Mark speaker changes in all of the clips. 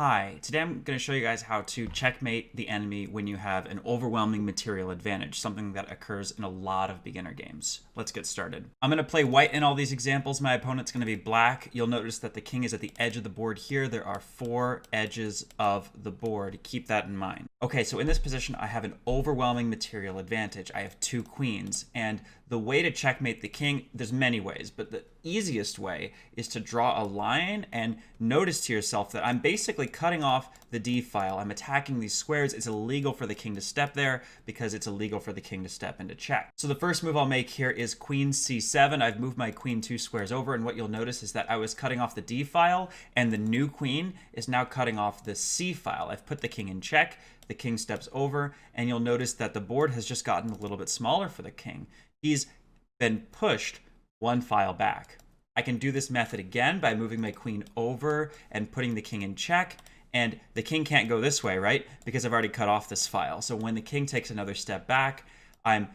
Speaker 1: Hi, today I'm going to show you guys how to checkmate the enemy when you have an overwhelming material advantage, something that occurs in a lot of beginner games. Let's get started. I'm going to play white in all these examples. My opponent's going to be black. You'll notice that the king is at the edge of the board here. There are 4 edges of the board. Keep that in mind. Okay, so in this position, I have an overwhelming material advantage. I have 2 queens, and the way to checkmate the king, there's many ways, but the easiest way is to draw a line and notice to yourself that I'm basically cutting off the D file. I'm attacking these squares. It's illegal for the king to step there because it's illegal for the king to step into check. So the first move I'll make here is queen c7. I've moved my queen 2 squares over, and what you'll notice is that I was cutting off the D file, and the new queen is now cutting off the C file. I've put the king in check. The king steps over, and you'll notice that the board has just gotten a little bit smaller for the king. He's been pushed 1 file back. I can do this method again by moving my queen over and putting the king in check, and the king can't go this way, right? Because I've already cut off this file. So when the king takes another step back, I'm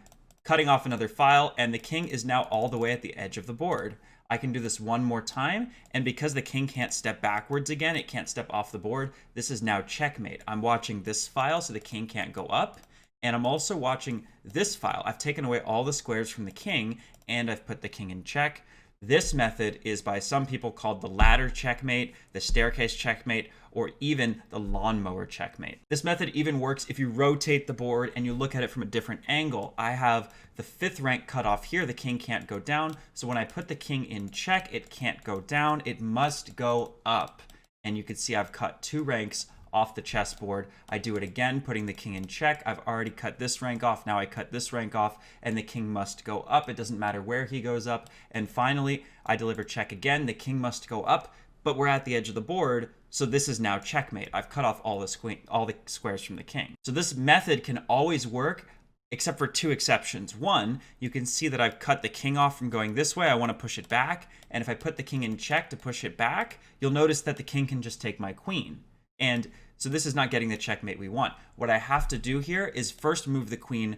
Speaker 1: cutting off another file, and the king is now all the way at the edge of the board. I can do this one more time, and because the king can't step backwards again, it can't step off the board, this is now checkmate. I'm watching this file so the king can't go up, and I'm also watching this file. I've taken away all the squares from the king, and I've put the king in check. This method is by some people called the ladder checkmate, the staircase checkmate, or even the lawnmower checkmate. This method even works if you rotate the board and you look at it from a different angle. I have the 5th rank cut off here. The king can't go down. So when I put the king in check, it can't go down. It must go up. And you can see I've cut 2 ranks off the chessboard. I do it again, putting the king in check. I've already cut this rank off. Now I cut this rank off, and the king must go up. It doesn't matter where he goes up. And finally, I deliver check again. The king must go up, but we're at the edge of the board, so this is now checkmate. I've cut off all the squares from the king. So this method can always work, except for 2 exceptions. One, you can see that I've cut the king off from going this way. I want to push it back, and if I put the king in check to push it back, you'll notice that the king can just take my queen. And so this is not getting the checkmate we want. What I have to do here is first move the queen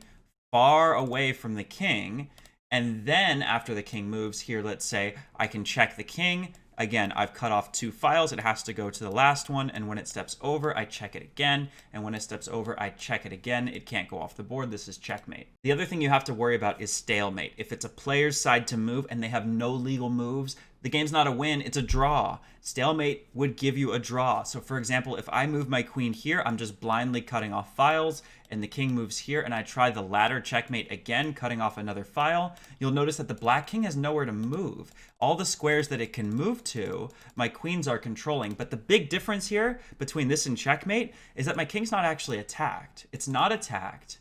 Speaker 1: far away from the king, and then after the king moves here, let's say I can check the king. Again, I've cut off 2 files. It has to go to the last one, and when it steps over, I check it again, and when it steps over, I check it again. It can't go off the board. This is checkmate. The other thing you have to worry about is stalemate. If it's a player's side to move and they have no legal moves, the game's not a win, it's a draw. Stalemate would give you a draw. So for example, if I move my queen here, I'm just blindly cutting off files, and the king moves here, and I try the ladder checkmate again, cutting off another file, you'll notice that the black king has nowhere to move. All the squares that it can move to, my queens are controlling. But the big difference here between this and checkmate is that my king's not actually attacked. It's not attacked,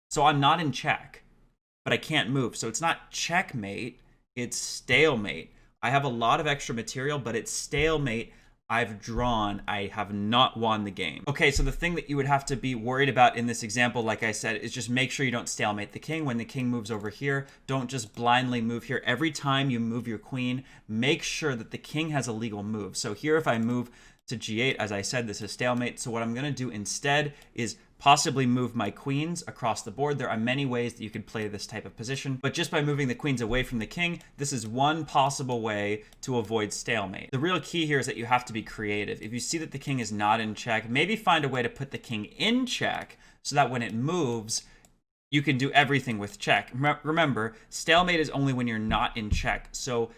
Speaker 1: so I'm not in check, but I can't move. So it's not checkmate, it's stalemate. I have a lot of extra material, but it's stalemate. I've drawn. I have not won the game. Okay, so the thing that you would have to be worried about in this example, like I said, is just make sure you don't stalemate the king. When the king moves over here, don't just blindly move here. Every time you move your queen, make sure that the king has a legal move. So here, if I move to g8, as I said, this is stalemate. So what I'm going to do instead is possibly move my queens across the board. There are many ways that you could play this type of position, but just by moving the queens away from the king, this is one possible way to avoid stalemate. The real key here is that you have to be creative. If you see that the king is not in check, maybe find a way to put the king in check so that when it moves, you can do everything with check. Remember, stalemate is only when you're not in check, so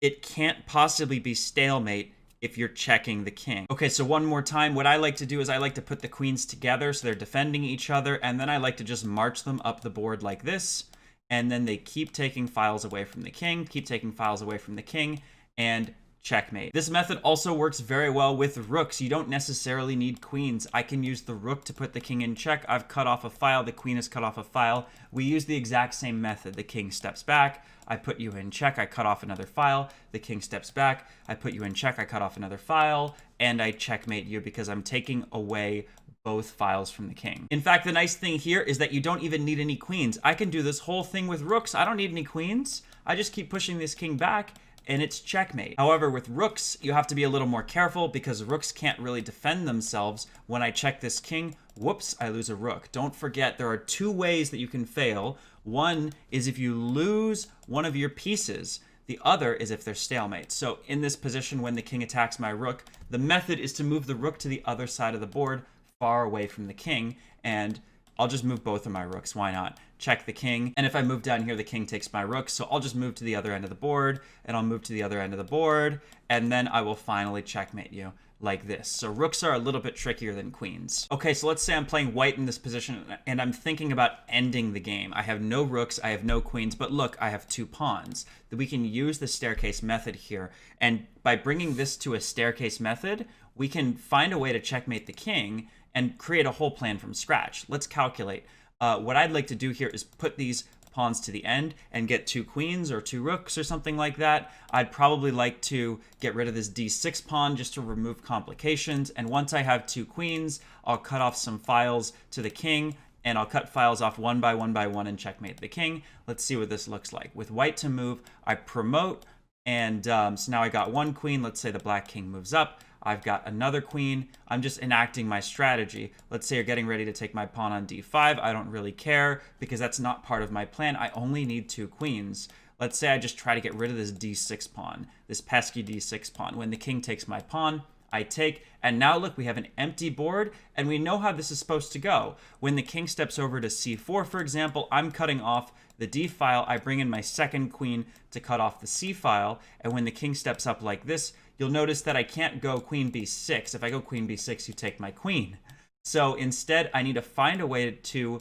Speaker 1: it can't possibly be stalemate if you're checking the king. Okay, so one more time, what I like to do is I like to put the queens together so they're defending each other, and then I like to just march them up the board like this, and then they keep taking files away from the king, keep taking files away from the king, and checkmate. This method also works very well with rooks. You don't necessarily need queens. I can use the rook to put the king in check. I've cut off a file, the queen has cut off a file. We use the exact same method. The king steps back, I put you in check, I cut off another file. The king steps back, I put you in check, I cut off another file, and I checkmate you because I'm taking away both files from the king. In fact, the nice thing here is that you don't even need any queens. I can do this whole thing with rooks. I don't need any queens. I just keep pushing this king back, and it's checkmate. However, with rooks, you have to be a little more careful because rooks can't really defend themselves. When I check this king, whoops, I lose a rook. Don't forget, there are 2 ways that you can fail. One is if you lose one of your pieces. The other is if there's stalemate. So in this position, when the king attacks my rook, the method is to move the rook to the other side of the board, far away from the king, and I'll just move both of my rooks. Why not? Check the king. And if I move down here, the king takes my rook. So I'll just move to the other end of the board, and I'll move to the other end of the board, and then I will finally checkmate you like this. So rooks are a little bit trickier than queens. Okay, so let's say I'm playing white in this position, and I'm thinking about ending the game. I have no rooks, I have no queens, but look, I have 2 pawns. We can use the staircase method here, and by bringing this to a staircase method, we can find a way to checkmate the king and create a whole plan from scratch. Let's calculate. What I'd like to do here is put these pawns to the end and get 2 queens or 2 rooks or something like that. I'd probably like to get rid of this d6 pawn just to remove complications. And once I have 2 queens, I'll cut off some files to the king, and I'll cut files off one by one and checkmate the king. Let's see what this looks like. With white to move, I promote, and so now I got 1 queen. Let's say the black king moves up. I've got another queen. I'm just enacting my strategy. Let's say you're getting ready to take my pawn on d5. I don't really care because that's not part of my plan. I only need 2 queens. Let's say I just try to get rid of this d6 pawn, this pesky d6 pawn. When the king takes my pawn, I take, and now look, we have an empty board, and we know how this is supposed to go. When the king steps over to c4, for example, I'm cutting off the d file. I bring in my second queen to cut off the c file, and when the king steps up like this, you'll notice that I can't go queen b6. If I go queen b6, you take my queen. So instead, I need to find a way to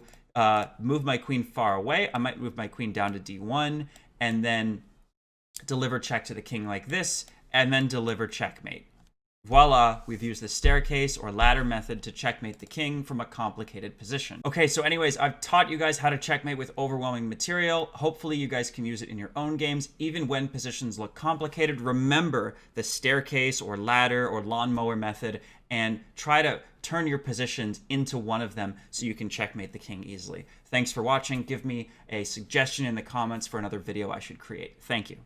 Speaker 1: move my queen far away. I might move my queen down to d1, and then deliver check to the king like this, and then deliver checkmate. Voila, we've used the staircase or ladder method to checkmate the king from a complicated position. Okay, so anyways, I've taught you guys how to checkmate with overwhelming material. Hopefully you guys can use it in your own games, even when positions look complicated. Remember the staircase or ladder or lawnmower method and try to turn your positions into one of them so you can checkmate the king easily. Thanks for watching. Give me a suggestion in the comments for another video I should create. Thank you.